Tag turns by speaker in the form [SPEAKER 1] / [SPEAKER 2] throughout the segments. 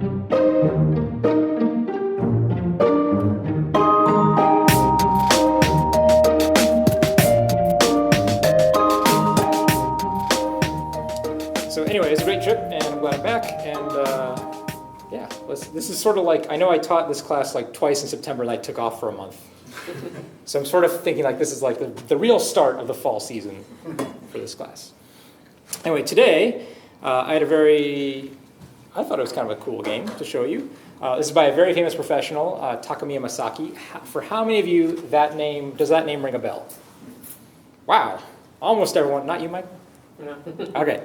[SPEAKER 1] So anyway, it's a great trip, and I'm glad I'm back. And yeah, this is sort of like, I know I taught this class like twice in September, and I took off for a month. So I'm sort of thinking like this is like the real start of the fall season for this class. Anyway, today I thought it was kind of a cool game to show you. This is by a very famous professional, Takam Masaki. For how many of you does that name ring a bell? Wow, almost everyone. Not you, Mike? No. Okay.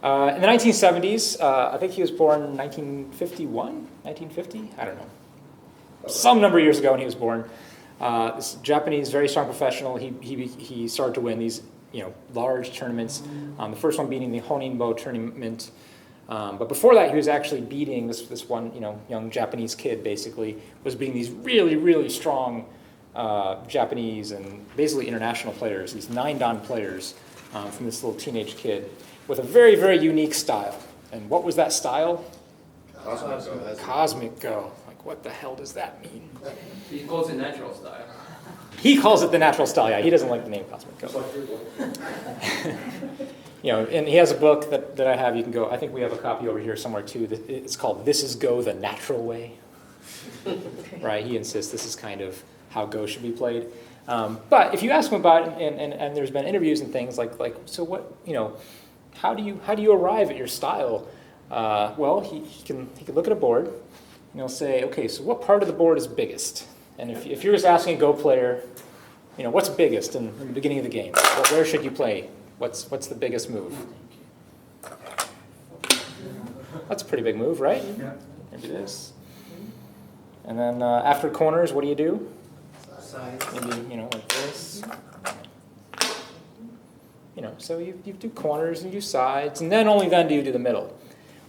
[SPEAKER 1] In the 1970s, I think he was born in 1951, 1950? I don't know. Some number of years ago when he was born. This Japanese, very strong professional. He started to win these large tournaments. The first one being the Honinbo tournament. But before that, he was actually beating this one young Japanese kid, basically, was beating these really, really strong Japanese and basically international players, these 9-dan players from this little teenage kid, with a very, very unique style. And what was that style? Cosmic Go. Like, what the hell does that mean?
[SPEAKER 2] He calls it natural style.
[SPEAKER 1] He calls it the natural style, yeah. He doesn't like the name Cosmic Go. And he has a book that I have. You can go, I think we have a copy over here somewhere too. It's called This Is Go the Natural Way. Right? He insists this is kind of how Go should be played. But if you ask him about it, and there's been interviews and things like so what, how do you arrive at your style? Well, he can look at a board and he'll say, okay, so what part of the board is biggest? And if you're just asking a Go player, what's biggest in the beginning of the game? Where should you play? What's the biggest move? That's a pretty big move, right?
[SPEAKER 2] Yeah.
[SPEAKER 1] Maybe this. And then after corners, what do you do?
[SPEAKER 2] Sides.
[SPEAKER 1] Maybe like this. So you do corners and you do sides, and then only then do you do the middle.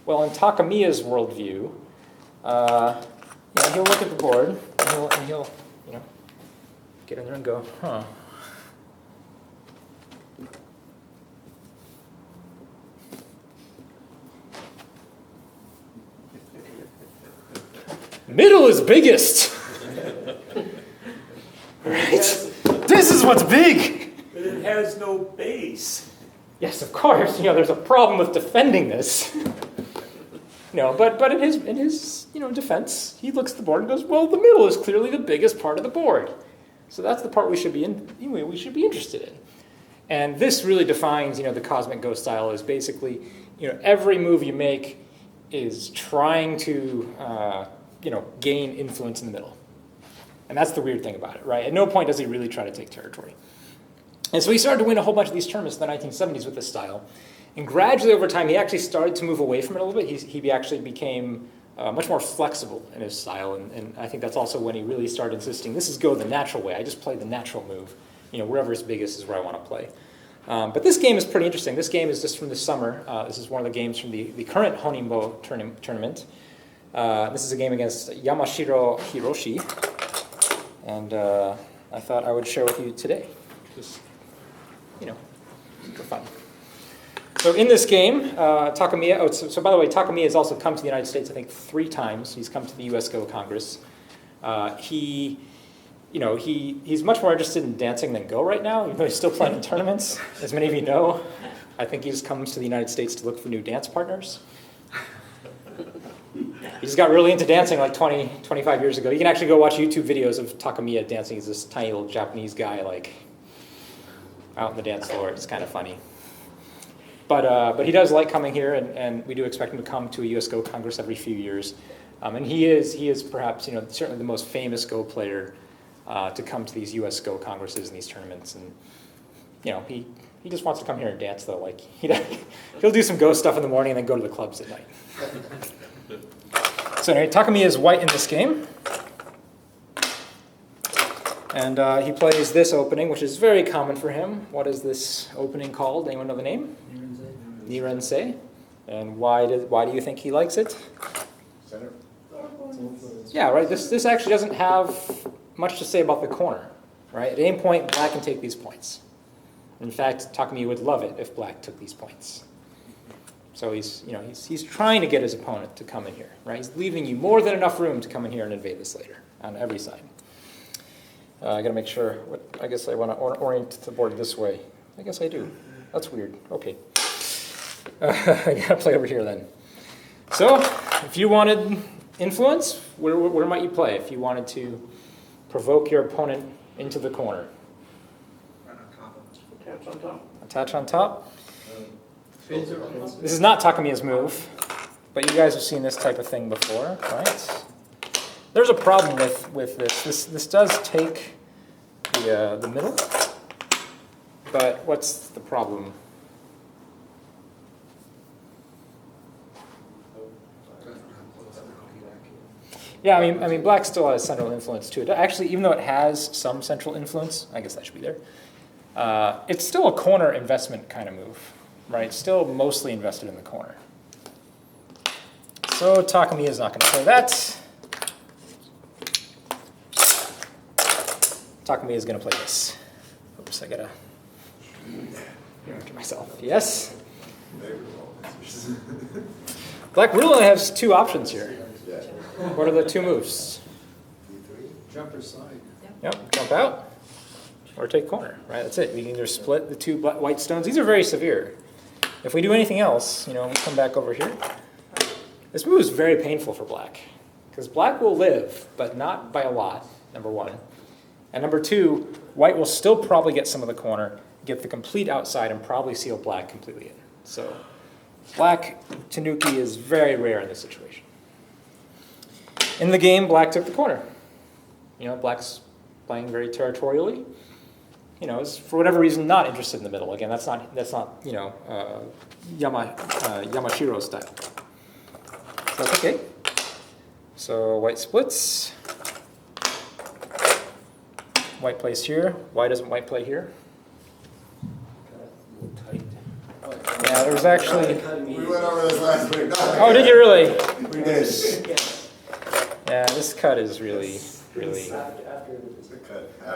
[SPEAKER 1] Well, in Takemiya's worldview, he'll look at the board and he'll get in there and go, huh. Middle is biggest. Right? This is what's big.
[SPEAKER 3] But it has no base.
[SPEAKER 1] Yes, of course. There's a problem with defending this. But in his defense, he looks at the board and goes, well, the middle is clearly the biggest part of the board. So that's the part we should be interested in. And this really defines, the Cosmic Go style is basically, every move you make is trying to, gain influence in the middle. And that's the weird thing about it, right? At no point does he really try to take territory. And so he started to win a whole bunch of these tournaments in the 1970s with this style. And gradually over time, he actually started to move away from it a little bit. He actually became much more flexible in his style. And I think that's also when he really started insisting, this is Go the natural way. I just play the natural move. Wherever it's biggest is where I want to play. But this game is pretty interesting. This game is just from this summer. This is one of the games from the current Honinbo tournament. This is a game against Yamashiro Hiroshi. And I thought I would share with you today. Just, for fun. So in this game, Takemiya, so by the way, Takemiya has also come to the United States, I think, 3 times. He's come to the US Go Congress. He's much more interested in dancing than Go right now, even though he's still playing in tournaments. As many of you know, I think he just comes to the United States to look for new dance partners. He just got really into dancing like 20, 25 years ago. You can actually go watch YouTube videos of Takemiya dancing as this tiny little Japanese guy, out on the dance floor. It's kind of funny. But he does like coming here, and we do expect him to come to a US Go Congress every few years. And he is perhaps certainly the most famous Go player to come to these US Go Congresses and these tournaments. And he just wants to come here and dance though. He'll do some Go stuff in the morning and then go to the clubs at night. So anyway, Takemiya is white in this game. And he plays this opening, which is very common for him. What is this opening called? Anyone know the name? Nirensei. And why do you think he likes it?
[SPEAKER 3] Center.
[SPEAKER 1] Yeah, right. This actually doesn't have much to say about the corner, right? At any point, black can take these points. In fact, Takemiya would love it if black took these points. So he's trying to get his opponent to come in here, right? He's leaving you more than enough room to come in here and invade this later on every side. I got to make sure. I guess I want to orient the board this way. I guess I do. That's weird. Okay. I got to play over here then. So, if you wanted influence, where might you play? If you wanted to provoke your opponent into the corner.
[SPEAKER 3] Attach on top.
[SPEAKER 1] Attach on top. This is not Takemiya's move, but you guys have seen this type of thing before, right? There's a problem with this. This does take the middle, but what's the problem? Yeah, I mean, black still has central influence too. Actually, even though it has some central influence, I guess that should be there. It's still a corner investment kind of move, right? Still mostly invested in the corner. So Takemiya is not going to play that. Takemiya is going to play this. Oops, I gotta to myself. Yes. Black really only has two options here. What are the two moves?
[SPEAKER 3] Jump or slide.
[SPEAKER 1] Yep, jump out or take corner, right? That's it. We can either split the two white stones. These are very severe. If we do anything else, we come back over here. This move is very painful for black because black will live, but not by a lot, number one. And number two, white will still probably get some of the corner, get the complete outside, and probably seal black completely in. So black Tanuki is very rare in this situation. In the game, black took the corner. Black's playing very territorially. Is for whatever reason not interested in the middle. Again, that's not Yamashiro style. So that's okay. So white splits. White plays here. Why doesn't white play here? Yeah, there's actually.
[SPEAKER 4] We went over this last week.
[SPEAKER 1] Oh, did you really?
[SPEAKER 4] We did.
[SPEAKER 1] Yeah, this cut is really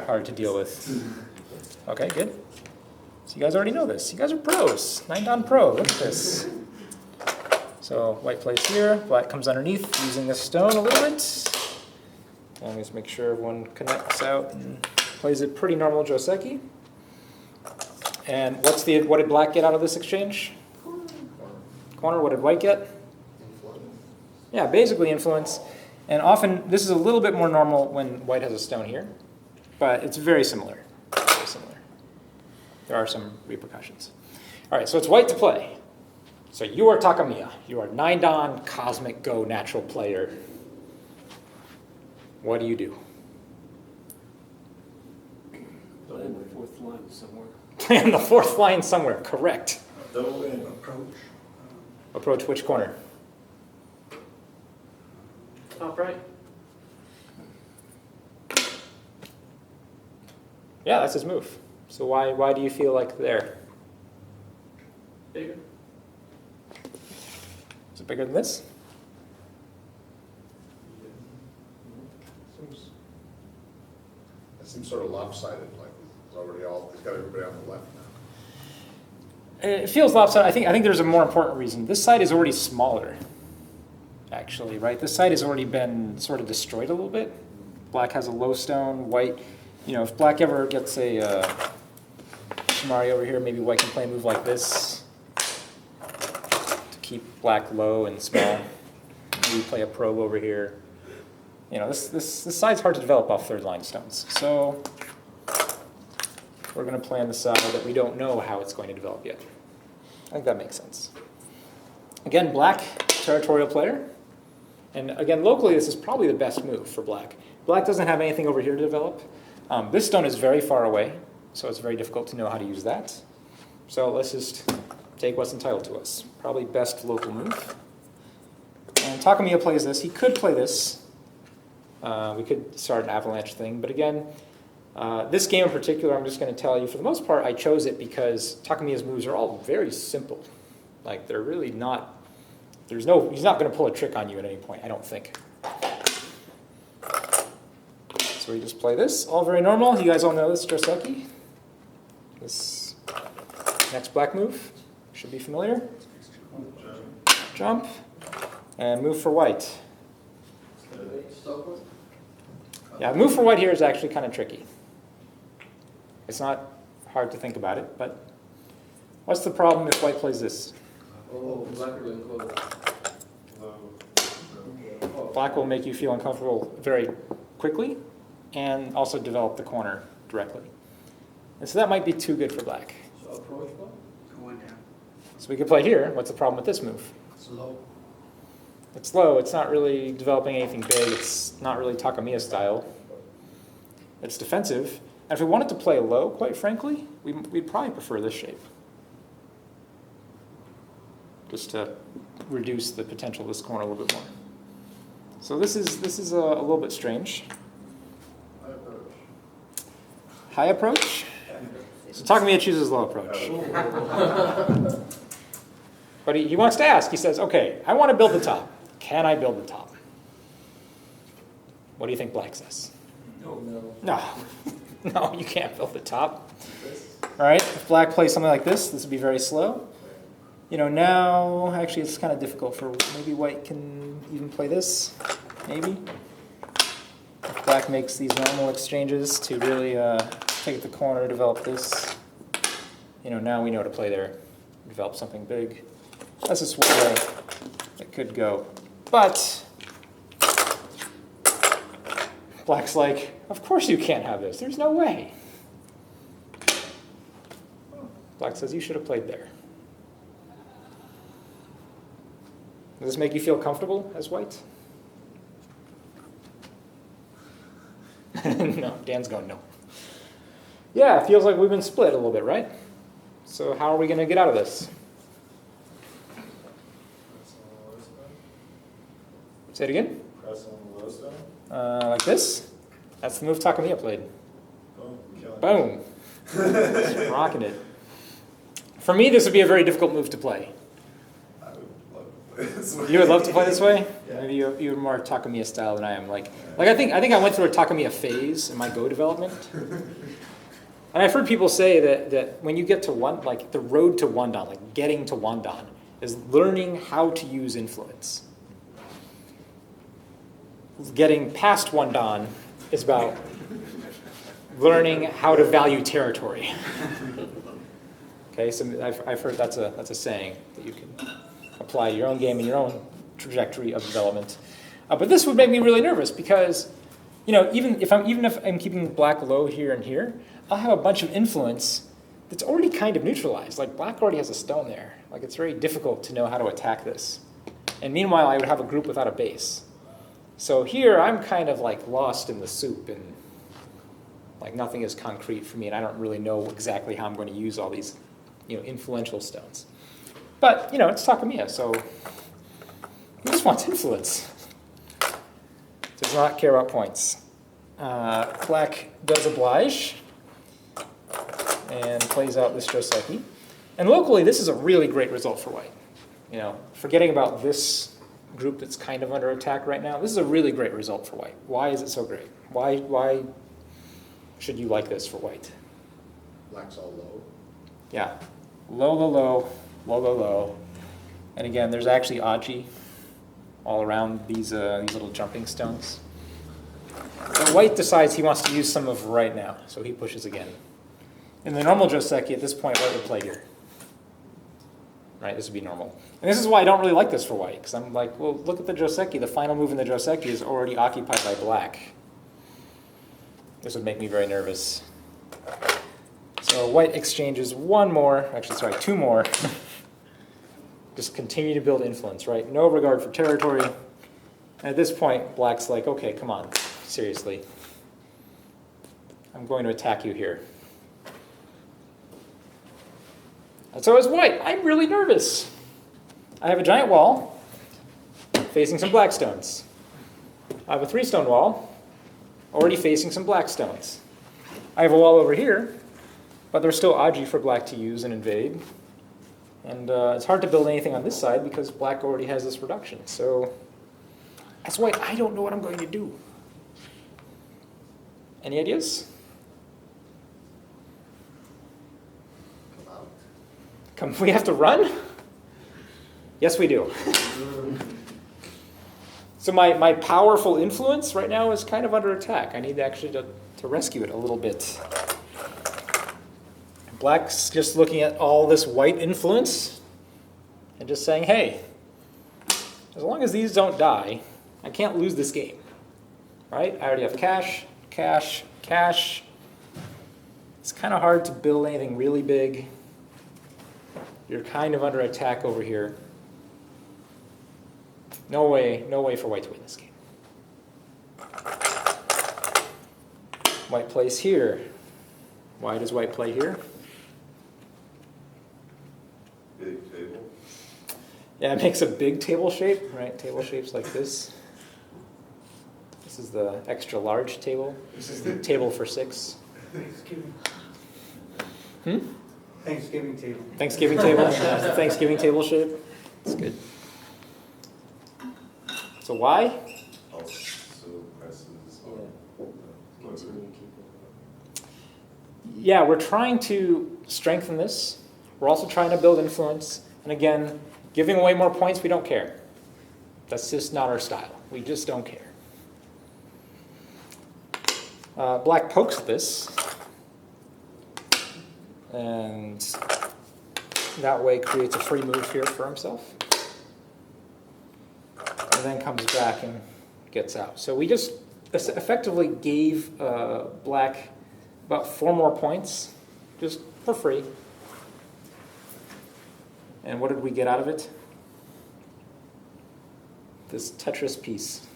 [SPEAKER 1] hard to deal with. Okay, good. So you guys already know this. You guys are pros. 9-dan pro. Look at this. So white plays here. Black comes underneath using this stone a little bit. And let's make sure everyone connects out and plays a pretty normal Joseki. And what did black get out of this exchange? Corner. What did white get? Yeah, basically influence. And often this is a little bit more normal when white has a stone here, but it's very similar. Very similar. There are some repercussions. All right, so it's white to play. So you are Takemiya. You are 9-dan cosmic go natural player. What do you do?
[SPEAKER 3] Play the fourth line somewhere.
[SPEAKER 1] Plan the fourth line somewhere. Correct.
[SPEAKER 3] Though and approach.
[SPEAKER 1] Approach which corner?
[SPEAKER 2] Top right.
[SPEAKER 1] Yeah, that's his move. So why do you feel like there?
[SPEAKER 2] Bigger.
[SPEAKER 1] Is it bigger than this?
[SPEAKER 4] It seems sort of lopsided, like it's got everybody on the left now.
[SPEAKER 1] It feels lopsided. I think there's a more important reason. This side is already smaller, actually, right? This side has already been sort of destroyed a little bit. Black has a low stone. White, if black ever gets a Shimari over here, maybe white can play a move like this to keep black low and small. Maybe play a probe over here. This side's hard to develop off third line stones. So we're going to play on the side that we don't know how it's going to develop yet. I think that makes sense. Again, black, territorial player. And again, locally, this is probably the best move for black. Black doesn't have anything over here to develop. This stone is very far away, so it's very difficult to know how to use that. So let's just take what's entitled to us. Probably best local move. And Takemiya plays this. He could play this. We could start an avalanche thing, but again, this game in particular, I'm just going to tell you, for the most part, I chose it because Takemiya's moves are all very simple. Like, they're really not, he's not going to pull a trick on you at any point, I don't think. So we just play this, all very normal. You guys all know this, Joseki. This next black move should be familiar. jump, and move for white. Yeah, move for white here is actually kind of tricky. It's not hard to think about it, but what's the problem if white plays this?
[SPEAKER 2] Oh, black are going close.
[SPEAKER 1] Black will make you feel uncomfortable very quickly and also develop the corner directly. And so that might be too good for black.
[SPEAKER 2] So approach one?
[SPEAKER 3] Going down.
[SPEAKER 1] So we could play here. What's the problem with this move?
[SPEAKER 3] It's low.
[SPEAKER 1] It's low. It's not really developing anything big. It's not really Takemiya style. It's defensive. And if we wanted to play low, quite frankly, we'd probably prefer this shape. Just to reduce the potential of this corner a little bit more. So this is a little bit strange. High approach? So Takemiya chooses low approach. But he wants to ask. He says, okay, I want to build the top. Can I build the top? What do you think black says? No. No, you can't build the top. All right, if black plays something like this would be very slow. Now, actually, it's kind of difficult for, maybe white can even play this, maybe. If black makes these normal exchanges to really take the corner, develop this, now we know to play there, develop something big. That's just one way it could go. But black's like, of course you can't have this. There's no way. Black says, you should have played there. Does this make you feel comfortable as white? No, Dan's going no. Yeah, it feels like we've been split a little bit, right? So how are we going to get out of this? Say it again?
[SPEAKER 4] Press on the low stone.
[SPEAKER 1] Like this? That's the move Takemiya played.
[SPEAKER 4] Boom.
[SPEAKER 1] Boom. Just rocking it. For me, this would be a very difficult move to play.
[SPEAKER 4] I would love to play this way.
[SPEAKER 1] You would love to play this way?
[SPEAKER 4] Yeah.
[SPEAKER 1] Maybe you're more Takemiya style than I am. Like I think I went through a Takemiya phase in my Go development. And I've heard people say that when you get to the road to Wandan, like getting to Wandan, is learning how to use influence. Getting past Wandan is about learning how to value territory. Okay, so I've heard that's a saying that you can apply to your own game and your own trajectory of development. But this would make me really nervous because, even if I'm keeping black low here and here, I'll have a bunch of influence that's already kind of neutralized. Like black already has a stone there. Like it's very difficult to know how to attack this. And meanwhile, I would have a group without a base. So here I'm kind of like lost in the soup and like nothing is concrete for me, and I don't really know exactly how I'm going to use all these, influential stones. But it's Takemiya, so he just wants influence. Does not care about points. Black does oblige and plays out this Joseki. And locally, this is a really great result for white. Forgetting about this group that's kind of under attack right now, this is a really great result for white. Why is it so great? Why should you like this for white?
[SPEAKER 4] Black's all low.
[SPEAKER 1] Yeah. Low, low, low, low, low, low. And again, there's actually Aji all around these little jumping stones. But white decides he wants to use some of right now, so he pushes again. In the normal Joseki, at this point, white would play here. Right, this would be normal. And this is why I don't really like this for white, because I'm like, well, look at the Joseki. The final move in the Joseki is already occupied by black. This would make me very nervous. So white exchanges two more. Just continue to build influence, right? No regard for territory. And at this point, black's like, okay, come on, seriously. I'm going to attack you here. And so as white, I'm really nervous. I have a giant wall facing some black stones. I have a 3-stone wall already facing some black stones. I have a wall over here, but there's still Aji for black to use and invade. And it's hard to build anything on this side because black already has this reduction. So as white, I don't know what I'm going to do. Any ideas?
[SPEAKER 4] Come out.
[SPEAKER 1] We have to run? Yes, we do. So my powerful influence right now is kind of under attack. I need actually to rescue it a little bit. Black's just looking at all this white influence and just saying, hey, as long as these don't die, I can't lose this game. Right? I already have cash, cash, cash. It's kind of hard to build anything really big. You're kind of under attack over here. No way for white to win this game. White plays here. Why does white play here?
[SPEAKER 5] Big table.
[SPEAKER 1] Yeah, it makes a big table shape, right? Table shapes like this. This is the extra large table. This is the table for 6.
[SPEAKER 3] Thanksgiving.
[SPEAKER 1] Thanksgiving table. Yeah, it's the Thanksgiving table shape. That's good. So why?
[SPEAKER 5] Also presses.
[SPEAKER 1] Yeah, we're trying to strengthen this. We're also trying to build influence. And again, giving away more points, we don't care. That's just not our style. We just don't care. Black pokes this. And that way creates a free move here for himself. And then comes back and gets out. So we just effectively gave Black about 4 more points, just for free. And what did we get out of it? This Tetris piece.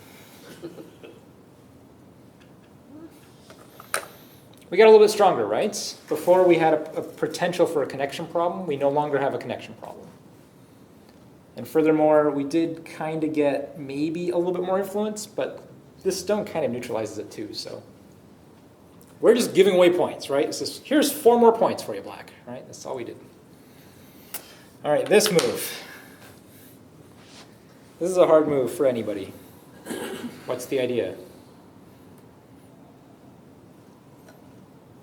[SPEAKER 1] We got a little bit stronger, right? Before we had a potential for a connection problem. We no longer have a connection problem. And furthermore, we did kind of get maybe a little bit more influence, but this stone kind of neutralizes it too, so. We're just giving away points, right? It's just, here's 4 more points for you, Black, right? That's all we did. All right, this move. This is a hard move for anybody. What's the idea?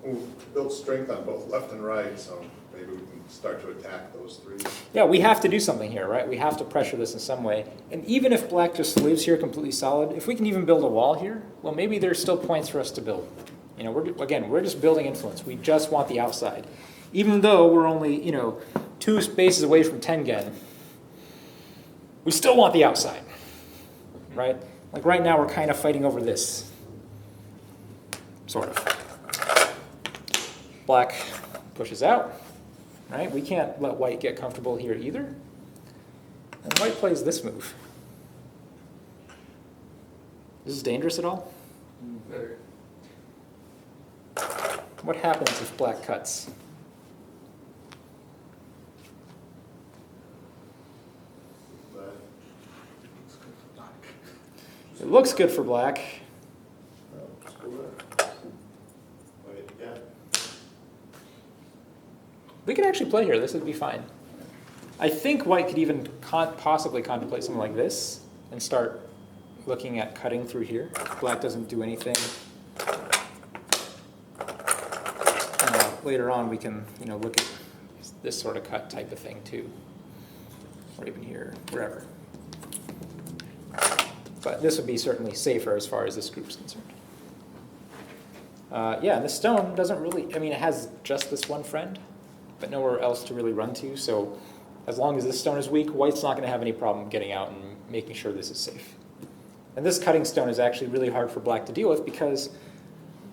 [SPEAKER 4] We've built strength on both left and right, so maybe we can start to attack those 3.
[SPEAKER 1] Yeah, we have to do something here, right? We have to pressure this in some way. And even if Black just lives here completely solid, if we can even build a wall here, well, maybe there's still points for us to build. You know, we're just building influence. We just want the outside. Even though we're only, 2 spaces away from Tengen, we still want the outside, right? Like right now, we're kind of fighting over this, sort of. Black pushes out, right? We can't let white get comfortable here either. And white plays this move. Is this dangerous at all?
[SPEAKER 2] Better.
[SPEAKER 1] What happens if Black cuts? It looks good for Black. We could actually play here. This would be fine. I think white could even possibly contemplate something like this and start looking at cutting through here. Black doesn't do anything. Later on, we can look at this sort of cut type of thing too, or even here, wherever. But this would be certainly safer as far as this group's concerned. Yeah, and the stone doesn't really, it has just this one friend, but nowhere else to really run to. So as long as this stone is weak, white's not going to have any problem getting out and making sure this is safe. And this cutting stone is actually really hard for Black to deal with because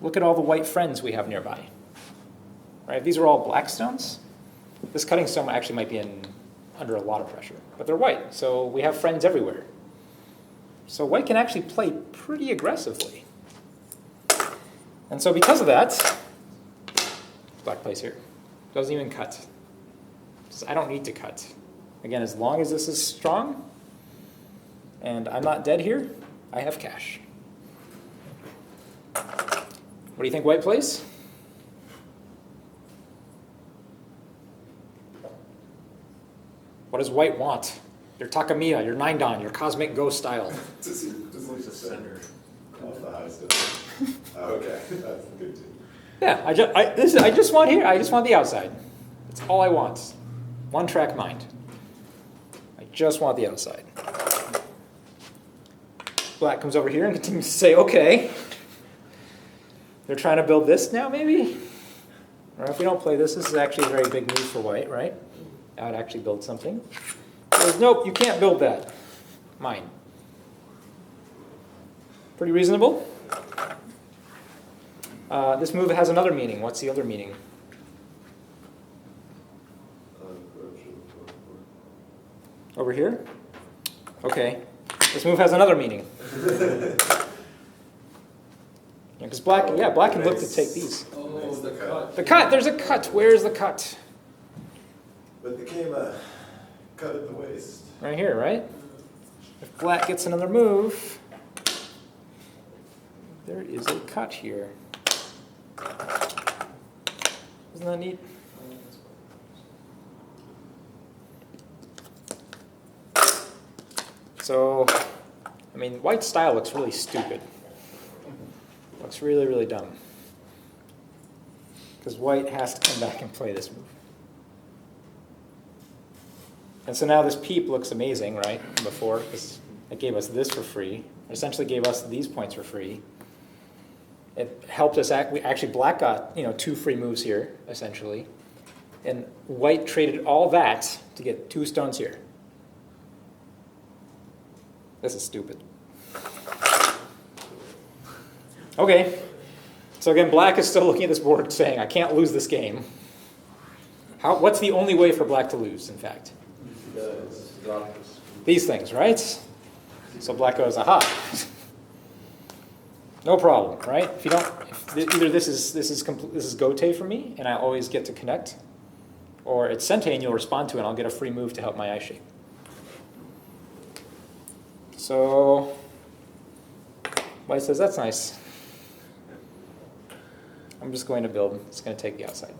[SPEAKER 1] look at all the white friends we have nearby. Right? These are all black stones. This cutting stone actually might be under a lot of pressure, but they're white, so we have friends everywhere. So white can actually play pretty aggressively. And so because of that, Black plays here. Doesn't even cut. Says, I don't need to cut. Again, as long as this is strong, and I'm not dead here, I have cash. What do you think white plays? What does white want? Your Takemiya, your 9-dan, your Cosmic Ghost style.
[SPEAKER 5] Just like the center of the high stone. Okay, that's good too.
[SPEAKER 1] Yeah, I just want here. I just want the outside. That's all I want. One track mind. I just want the outside. Black comes over here and continues to say, okay. They're trying to build this now, maybe? Or if we don't play this, this is actually a very big move for white, right? I would actually build something. He goes, nope, you can't build that. Mine. Pretty reasonable. This move has another meaning. What's the other meaning? Over here? Okay. This move has another meaning. Because black can look to take these.
[SPEAKER 2] Oh, the cut.
[SPEAKER 1] The cut, there's a cut. Where's the cut?
[SPEAKER 5] But became a cut at the waist.
[SPEAKER 1] Right here, right? If black gets another move, there is a cut here. Isn't that neat? So, I mean, white's style looks really stupid. Looks really, really dumb. Because white has to come back and play this move. And so now this peep looks amazing, right, from before, because it gave us this for free. It essentially gave us these points for free. It helped us, actually black got, 2 free moves here, essentially. And white traded all that to get 2 stones here. This is stupid. Okay, so again, black is still looking at this board saying, I can't lose this game. What's the only way for black to lose, in fact? These things, right? So black goes, aha. No problem, right? If you don't, either this is gote for me, and I always get to connect, or it's sente and you'll respond to it, and I'll get a free move to help my eye shape. So white says, that's nice. I'm just going to build. It's going to take the outside.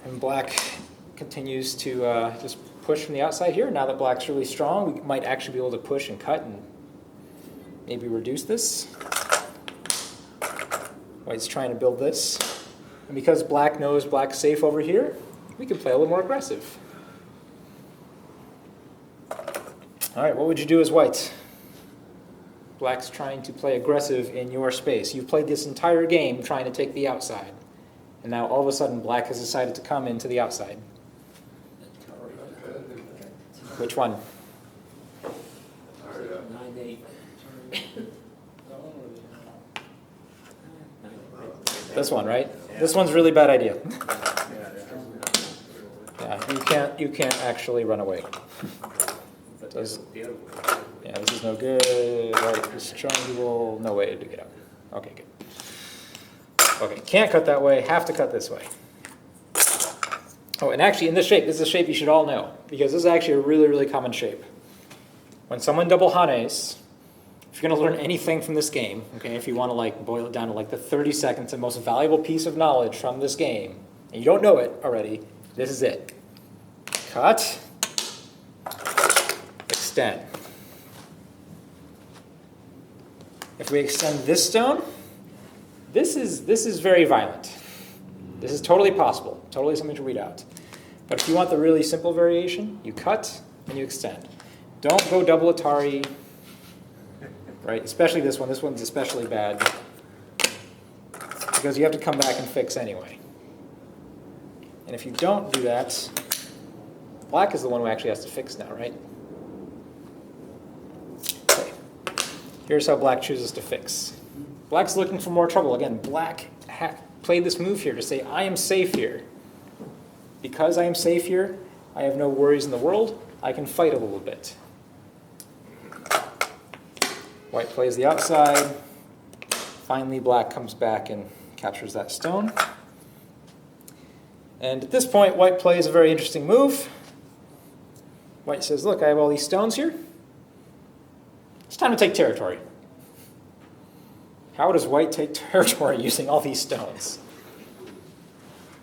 [SPEAKER 1] And black continues to just push from the outside here. Now that black's really strong, we might actually be able to push and cut and maybe reduce this. White's trying to build this. And because black knows black's safe over here, we can play a little more aggressive. All right, what would you do as white? Black's trying to play aggressive in your space. You've played this entire game trying to take the outside. And now all of a sudden black has decided to come into the outside. Which one?
[SPEAKER 3] 9-8.
[SPEAKER 1] This one, right? This one's a really bad idea. Yeah, you can't actually run away. This is no good. Right, this triangle, no way to get out. Okay, good. Okay, can't cut that way, have to cut this way. Oh, and actually in this is a shape you should all know, because this is actually a really, really common shape. When someone double hanes, if you're going to learn anything from this game, okay, if you want to boil it down to the 30 seconds, the most valuable piece of knowledge from this game, and you don't know it already, this is it. Cut, extend. If we extend this stone, this is very violent. This is totally possible, totally something to read out. But if you want the really simple variation, you cut and you extend. Don't go double Atari, right? Especially this one. This one's especially bad because you have to come back and fix anyway. And if you don't do that, black is the one who actually has to fix now, right? Okay. Here's how black chooses to fix. Black's looking for more trouble. Again, black played this move here to say, I am safe here. Because I am safe here, I have no worries in the world. I can fight a little bit. White plays the outside. Finally, black comes back and captures that stone. And at this point, white plays a very interesting move. White says, look, I have all these stones here. It's time to take territory. How does white take territory using all these stones?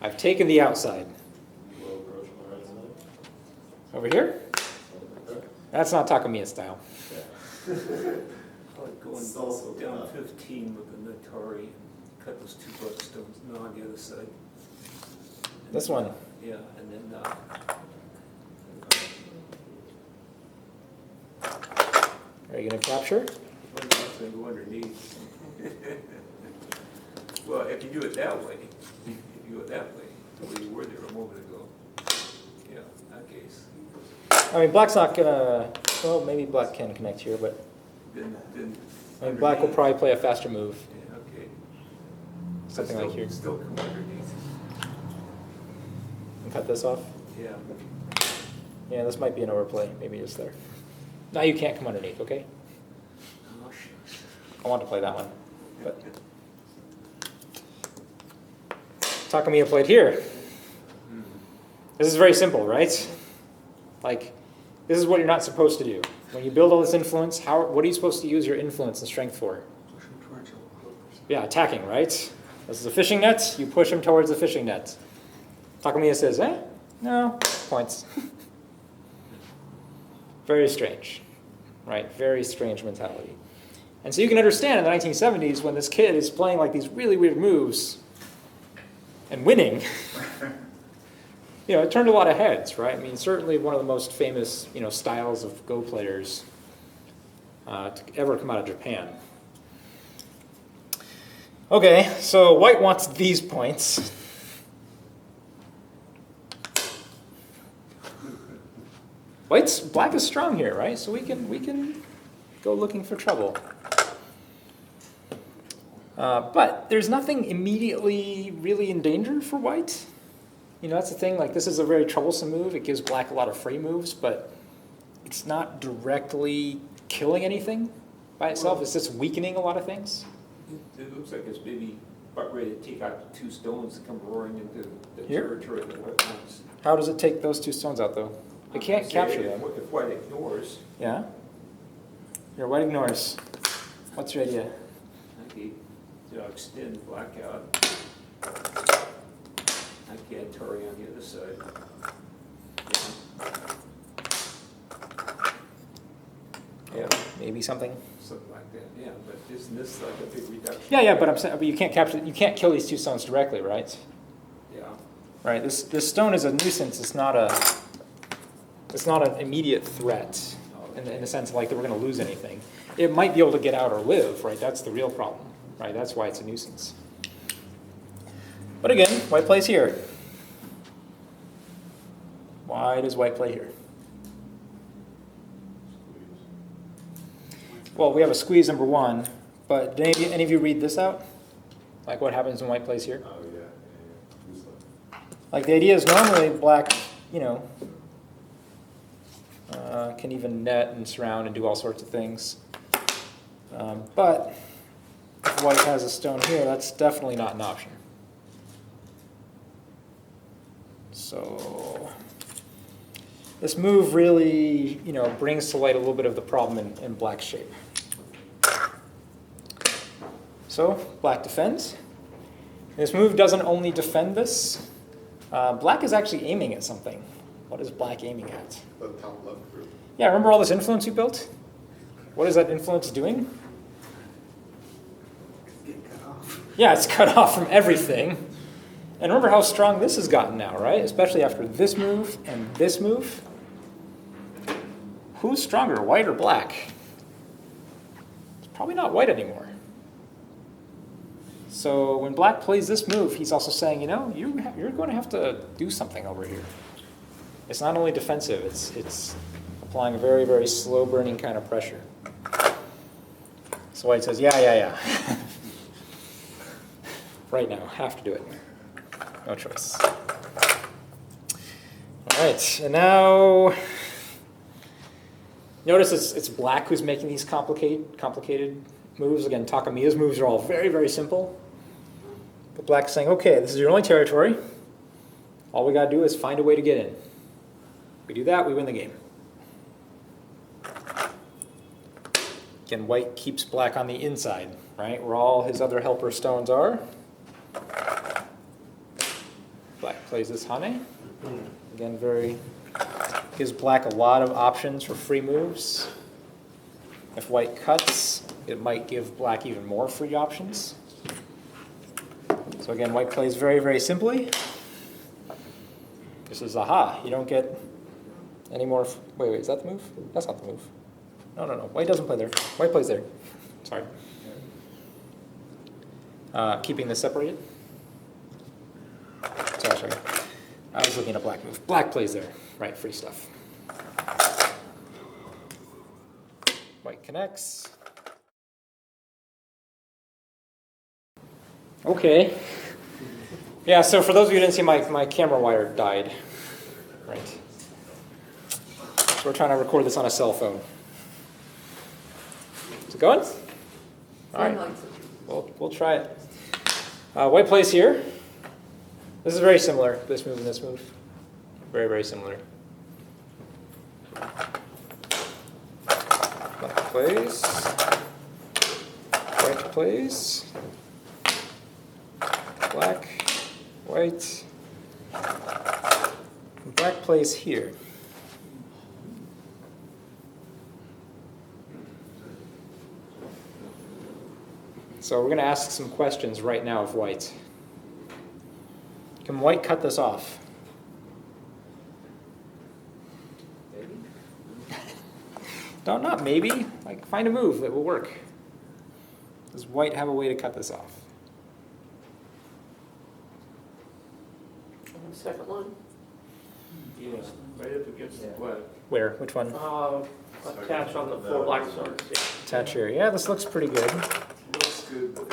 [SPEAKER 1] I've taken the outside. Over here? That's not Takemiya style.
[SPEAKER 3] I like going down 15 with the Natari and cut those 2 bloodstones on the other side.
[SPEAKER 1] This one.
[SPEAKER 3] Yeah, and then,
[SPEAKER 1] Are you going to capture?
[SPEAKER 3] one black's gonna go underneath. Well, if you do it that way, the way you were there a moment ago, yeah, in that case,
[SPEAKER 1] I mean, black's not going to... Well, maybe black can connect here, but...
[SPEAKER 3] then.
[SPEAKER 1] I mean, black will probably play a faster move.
[SPEAKER 3] Yeah, okay.
[SPEAKER 1] Something like here.
[SPEAKER 3] Still come underneath.
[SPEAKER 1] And cut this off.
[SPEAKER 3] Yeah.
[SPEAKER 1] Yeah, this might be an overplay. Maybe it's there. Now you can't come underneath, okay?
[SPEAKER 3] Oh, shucks.
[SPEAKER 1] I want to play that one. But Takemiya played here. This is very simple, right? Like, this is what you're not supposed to do. When you build all this influence, what are you supposed to use your influence and strength for?
[SPEAKER 2] Push him towards your hookers.
[SPEAKER 1] Yeah, attacking, right? This is a fishing net. You push him towards the fishing net. Takemiya says, no, points. Very strange, right? Very strange mentality. And so you can understand in the 1970s when this kid is playing like these really weird moves and winning, it turned a lot of heads, right? I mean, certainly one of the most famous, styles of Go players to ever come out of Japan. Okay, so white wants these points. Black is strong here, right? So we can go looking for trouble. But there's nothing immediately really in danger for white. That's the thing. Like, this is a very troublesome move. It gives black a lot of free moves, but it's not directly killing anything by itself. It's just weakening a lot of things.
[SPEAKER 3] It looks like it's maybe about ready to take out the 2 stones and come roaring into the
[SPEAKER 1] Here?
[SPEAKER 3] territory of the white ones.
[SPEAKER 1] How does it take those 2 stones out, though? It can't capture them.
[SPEAKER 3] If white ignores,
[SPEAKER 1] Yeah? Here, white ignores. What's your idea?
[SPEAKER 3] okay, extend black out. I can't Tori on the other side.
[SPEAKER 1] Yeah, maybe something.
[SPEAKER 3] Something like that, yeah, but isn't this like a big reduction?
[SPEAKER 1] Yeah, but I'm saying, but you can't kill these 2 stones directly, right?
[SPEAKER 3] Yeah.
[SPEAKER 1] Right. This stone is a nuisance. It's not an immediate threat in the sense of like that we're going to lose anything. It might be able to get out or live, right? That's the real problem, right? That's why it's a nuisance. But again, white plays here. Why does white play here? Well, we have a squeeze number 1, but did any of you read this out? Like what happens when white plays here?
[SPEAKER 5] Oh, yeah.
[SPEAKER 1] Like the idea is normally black, can even net and surround and do all sorts of things. But if white has a stone here, that's definitely not an option. So this move really, brings to light a little bit of the problem in black's shape. So black defends. This move doesn't only defend this. Black is actually aiming at something. What is black aiming at?
[SPEAKER 4] The top left group.
[SPEAKER 1] Yeah, remember all this influence you built? What is that influence doing?
[SPEAKER 2] Get cut off.
[SPEAKER 1] Yeah, it's cut off from everything. And remember how strong this has gotten now, right? Especially after this move and this move. Who's stronger, white or black? It's probably not white anymore. So when black plays this move, he's also saying, you're going to have to do something over here. It's not only defensive, it's applying a very, very slow burning kind of pressure. So white says, yeah. Right now, have to do it. No choice. All right, and now notice it's black who's making these complicated moves. Again, Takemiya's moves are all very, very simple. But black's saying, okay, this is your only territory. All we got to do is find a way to get in. We do that, we win the game. Again, white keeps black on the inside, right, where all his other helper stones are. Black plays this Hane. Again, gives black a lot of options for free moves. If white cuts, it might give black even more free options. So again, white plays very, very simply. This says, aha, you don't get any more. Wait, is that the move? That's not the move. No. White doesn't play there. White plays there. Sorry. Keeping this separated. Sorry. I was looking at a black move. Black plays there. Right, free stuff. White connects. Okay. Yeah, so for those of you who didn't see, my camera wire died. Right. So we're trying to record this on a cell phone. Is it going? All right. We'll try it. White plays here. This is very similar, this move and this move. Very, very similar. Black plays. White plays. Black, white. Black plays here. So we're going to ask some questions right now of white. Can white cut this off?
[SPEAKER 3] Maybe?
[SPEAKER 1] No, not maybe. Like, find a move that will work. Does white have a way to cut this off?
[SPEAKER 2] Second one.
[SPEAKER 3] Yeah, right up against the black.
[SPEAKER 1] Where? Which one?
[SPEAKER 2] Attach on the 4 black stars. Yeah.
[SPEAKER 1] Attach here. Yeah, this looks pretty good.
[SPEAKER 5] Looks good, but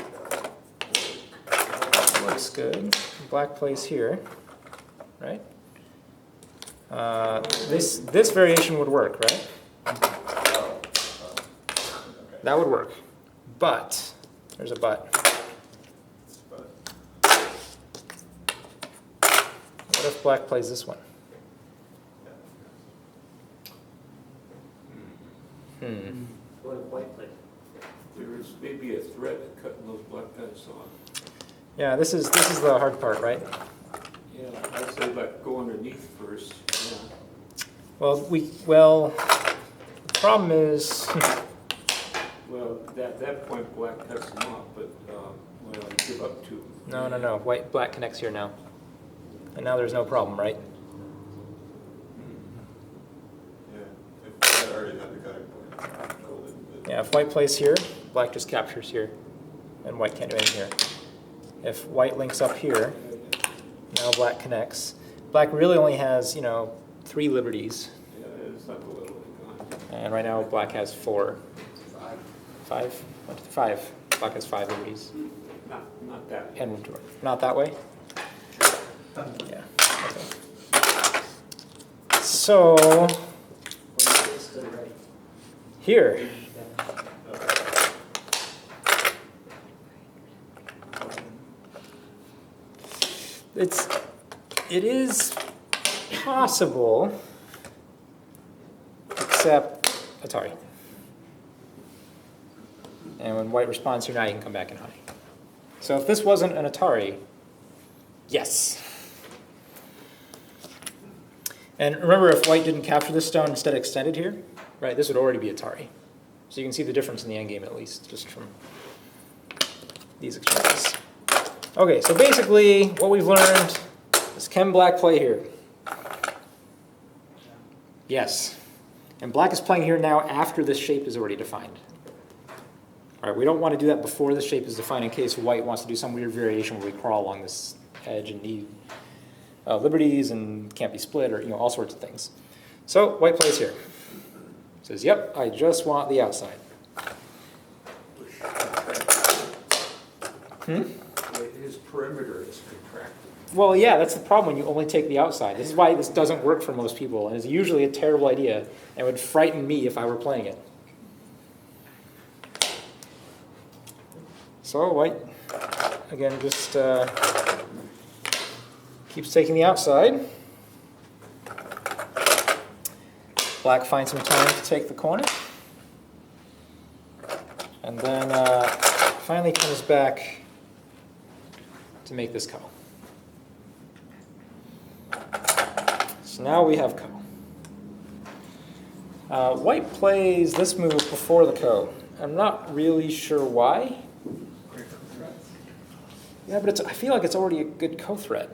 [SPEAKER 1] Looks good. Black plays here, right? This variation would work, right? That would work. But, there's a but. What if black plays this one?
[SPEAKER 2] What if white plays?
[SPEAKER 3] There is maybe a threat of cutting those black guys off.
[SPEAKER 1] Yeah, this is the hard part, right?
[SPEAKER 3] Yeah, I'd say like go underneath first, yeah.
[SPEAKER 1] Well, the problem is,
[SPEAKER 3] Well, at that point, black cuts them off, but, give up two.
[SPEAKER 1] no. Black connects here now. And now there's no problem, right?
[SPEAKER 5] yeah, if I already had the cutting point,
[SPEAKER 1] Yeah, if white plays here, black just captures here. And white can't do anything here. If white links up here, now black connects. Black really only has, 3 liberties.
[SPEAKER 3] Yeah, it's not the little one.
[SPEAKER 1] And right now black has 4. 5? 5. Black has 5 liberties.
[SPEAKER 3] Not that.
[SPEAKER 1] And not that way? Yeah. Okay. So here. It is possible, except Atari. And when white responds here now, you can come back in high. So if this wasn't an Atari, yes. And remember, if white didn't capture this stone, instead extended here, right, this would already be Atari. So you can see the difference in the endgame at least, just from these expressions. Okay, so basically what we've learned is, can black play here? Yes. And black is playing here now after this shape is already defined. All right, we don't want to do that before the shape is defined in case white wants to do some weird variation where we crawl along this edge and need liberties and can't be split, or all sorts of things. So white plays here. Says, yep, I just want the outside.
[SPEAKER 3] His perimeter is contracted.
[SPEAKER 1] Well, yeah, that's the problem when you only take the outside. This is why this doesn't work for most people, and it's usually a terrible idea, and would frighten me if I were playing it. So white, again, just keeps taking the outside. Black finds some time to take the corner. And then finally comes back to make this ko. So now we have ko. White plays this move before the ko. I'm not really sure why. Yeah, but I feel like it's already a good ko threat,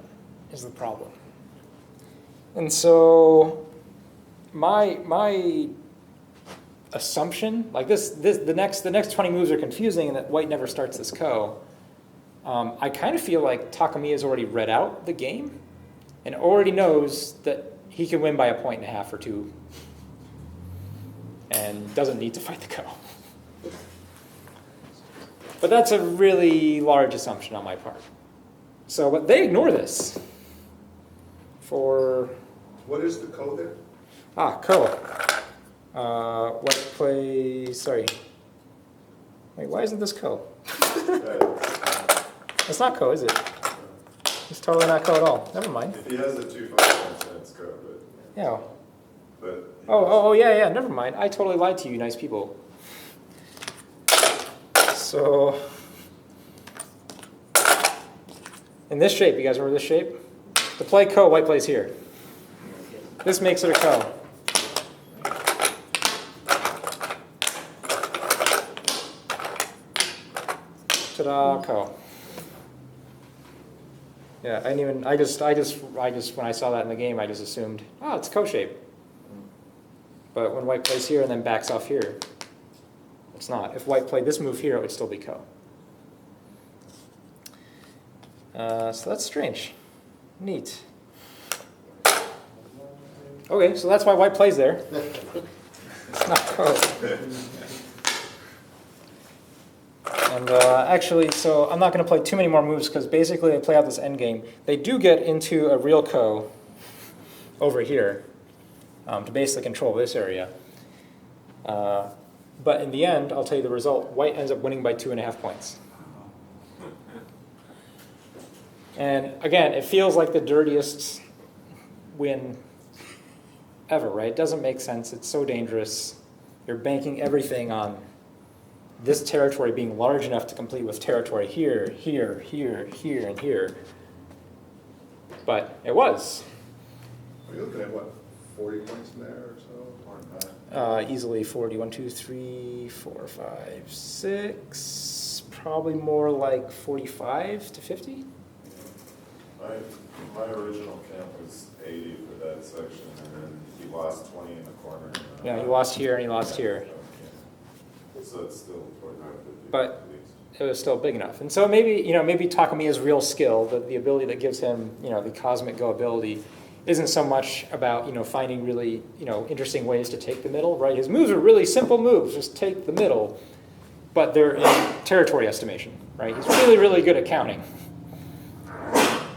[SPEAKER 1] is the problem. And so my assumption, like the next 20 moves are confusing, and that white never starts this ko. I kind of feel like Takemiya has already read out the game and already knows that he can win by 1.5 or 2 and doesn't need to fight the ko. But that's a really large assumption on my part. So, but they ignore this for...
[SPEAKER 4] What is the code there?
[SPEAKER 1] Ko. What plays... Sorry. Wait, why isn't this ko? It's not ko, is it? It's totally not ko at all. Never mind.
[SPEAKER 5] If he has the 2 functions, then it's go, but.
[SPEAKER 1] Yeah.
[SPEAKER 5] But.
[SPEAKER 1] Yeah, never mind. I totally lied to you, nice people. So, in this shape, you guys remember this shape? To play ko, white plays here. This makes it a ko. Ta-da, ko. Yeah, I just, when I saw that in the game, I just assumed, oh, it's ko shape. But when white plays here and then backs off here, it's not. If white played this move here, it would still be ko. So that's strange. Neat. Okay, so that's why white plays there. It's not ko. And actually, so I'm not going to play too many more moves because basically they play out this endgame. They do get into a real ko over here to basically control this area. But in the end, I'll tell you the result. White ends up winning by 2.5 points. And again, it feels like the dirtiest win ever, right? It doesn't make sense. It's so dangerous. You're banking everything on this territory being large enough to complete with territory here, here, here, here, and here. But it was.
[SPEAKER 4] Are you looking at what, 40 points in there or so?
[SPEAKER 1] Easily 40. 1, 2, 3, 4, 5, 6. Probably more like 45 to 50.
[SPEAKER 5] My original count was 80 for that section, and then he lost 20 in the corner.
[SPEAKER 1] Yeah, he lost here and he lost here.
[SPEAKER 5] So it's still 45, 50.
[SPEAKER 1] But it was still big enough. And so maybe Takemiya's real skill, the ability that gives him, the cosmic go ability, isn't so much about, finding really, interesting ways to take the middle, right? His moves are really simple moves, just take the middle, but they're in territory estimation, right? He's really, really good at counting.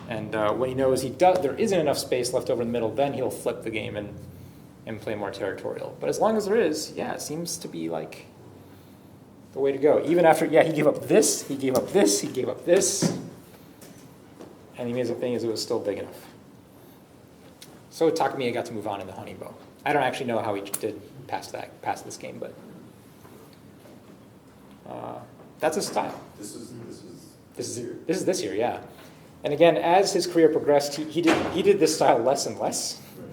[SPEAKER 1] And when he knows there isn't enough space left over in the middle, then he'll flip the game and play more territorial. But as long as there is, it seems to be like the way to go. Even after, he gave up this, he gave up this, he gave up this. And the amazing thing is it was still big enough. So Takemiya got to move on in the Honey Bow. I don't actually know how he did past this game, but that's his style.
[SPEAKER 5] This is
[SPEAKER 1] this year, yeah. And again, as his career progressed, he did this style less and less.
[SPEAKER 5] Right.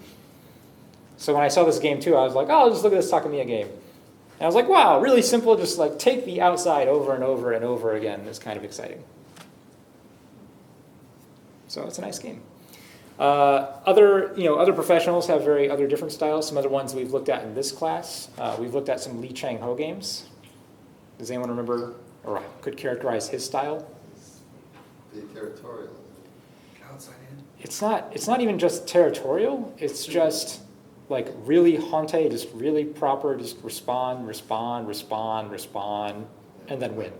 [SPEAKER 1] So when I saw this game too, I was like, oh, just look at this Takemiya game. And I was like, wow, really simple, just like take the outside over and over and over again. It's kind of exciting. So it's a nice game. Other professionals have other different styles. Some other ones we've looked at in this class. We've looked at some Lee Chang-ho games. Does anyone remember or could characterize his style?
[SPEAKER 6] The territorial.
[SPEAKER 3] Outside in.
[SPEAKER 1] It's not even just territorial. It's just like really hante, just really proper, just respond, and then win.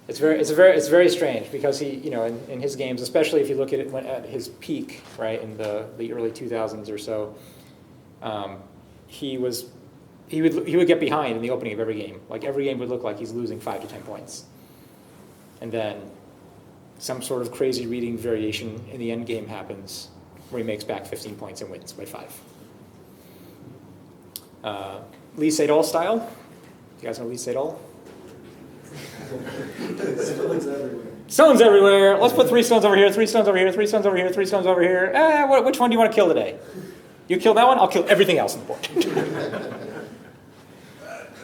[SPEAKER 1] It's very strange because he, in his games, especially if you look at it at his peak, right, in the early 2000s or so, he would get behind in the opening of every game. Like every game would look like he's losing 5 to 10 points, and then some sort of crazy reading variation in the end game happens where he makes back 15 points and wins by 5. Lee Sedol style. You guys know Lee Sedol? Stones everywhere. Let's put 3 stones over here, 3 stones over here, 3 stones over here, 3 stones over here. Which one do you want to kill today? You kill that one, I'll kill everything else on the board.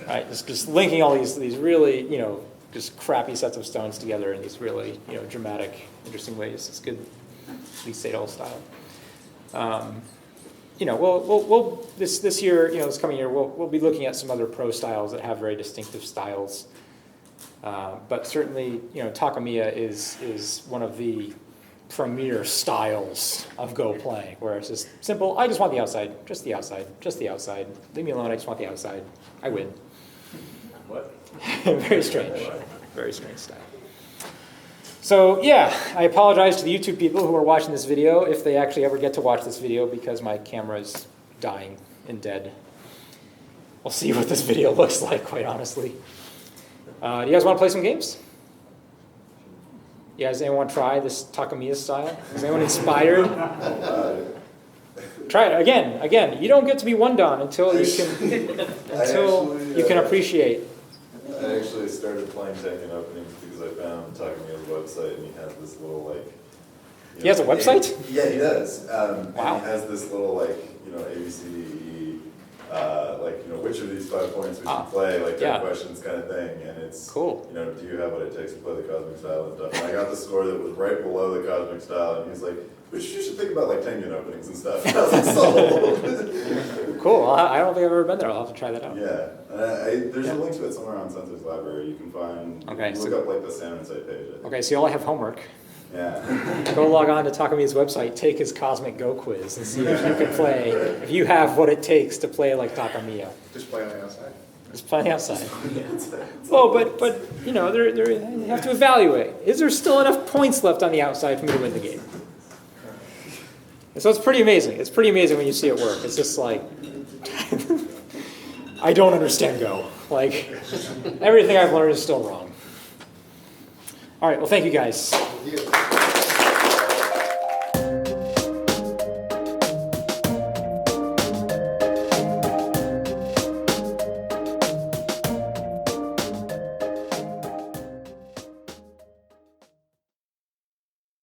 [SPEAKER 1] Right, just linking all these really, just crappy sets of stones together in these really, dramatic, interesting ways. It's good. Lee Sedol style. We'll this year, this coming year, we'll be looking at some other pro styles that have very distinctive styles. But certainly, Takemiya is one of the premier styles of Go playing, where it's just simple. I just want the outside, just the outside, just the outside. Leave me alone. I just want the outside. I win.
[SPEAKER 3] What?
[SPEAKER 1] Very strange. Very strange style. So yeah, I apologize to the YouTube people who are watching this video if they actually ever get to watch this video because my camera is dying and dead. We'll see what this video looks like, quite honestly. Do you guys want to play some games? You guys, anyone try this Takemiya style? Is anyone inspired? Try it again. You don't get to be one don until you can appreciate.
[SPEAKER 5] I actually started playing Tekken openings because I found Takemiya's website and he has this little like.
[SPEAKER 1] He has a website?
[SPEAKER 5] Yeah, he does.
[SPEAKER 1] Wow.
[SPEAKER 5] And he has this little like ABCDE, which of these 5 points we should play, like 10 questions kind of thing, and it's
[SPEAKER 1] cool.
[SPEAKER 5] Do you have what it takes to play the Cosmic Style and stuff? And I got the score that was right below the Cosmic Style, and he's like, "But you should think about like Tengen openings and stuff." And I was like, "Sold."
[SPEAKER 1] Cool. I don't think I've ever been there. I'll have to try that out.
[SPEAKER 5] Yeah, there's a link to it somewhere on Sensor's Library. You can find.
[SPEAKER 1] Okay,
[SPEAKER 5] you can look up like the Salmon site page. I think.
[SPEAKER 1] Okay, so you all have homework.
[SPEAKER 5] Yeah.
[SPEAKER 1] Go log on to Takemiya's website, take his Cosmic Go quiz, and see if you can play, if you have what it takes to play like Takemiya.
[SPEAKER 4] Just play on the outside.
[SPEAKER 1] Just playing outside. Well, but you have to evaluate. Is there still enough points left on the outside for me to win the game? And so it's pretty amazing. It's pretty amazing when you see it work. It's just like, I don't understand Go. Like, everything I've learned is still wrong. All right, well, thank you guys.
[SPEAKER 6] Thank you.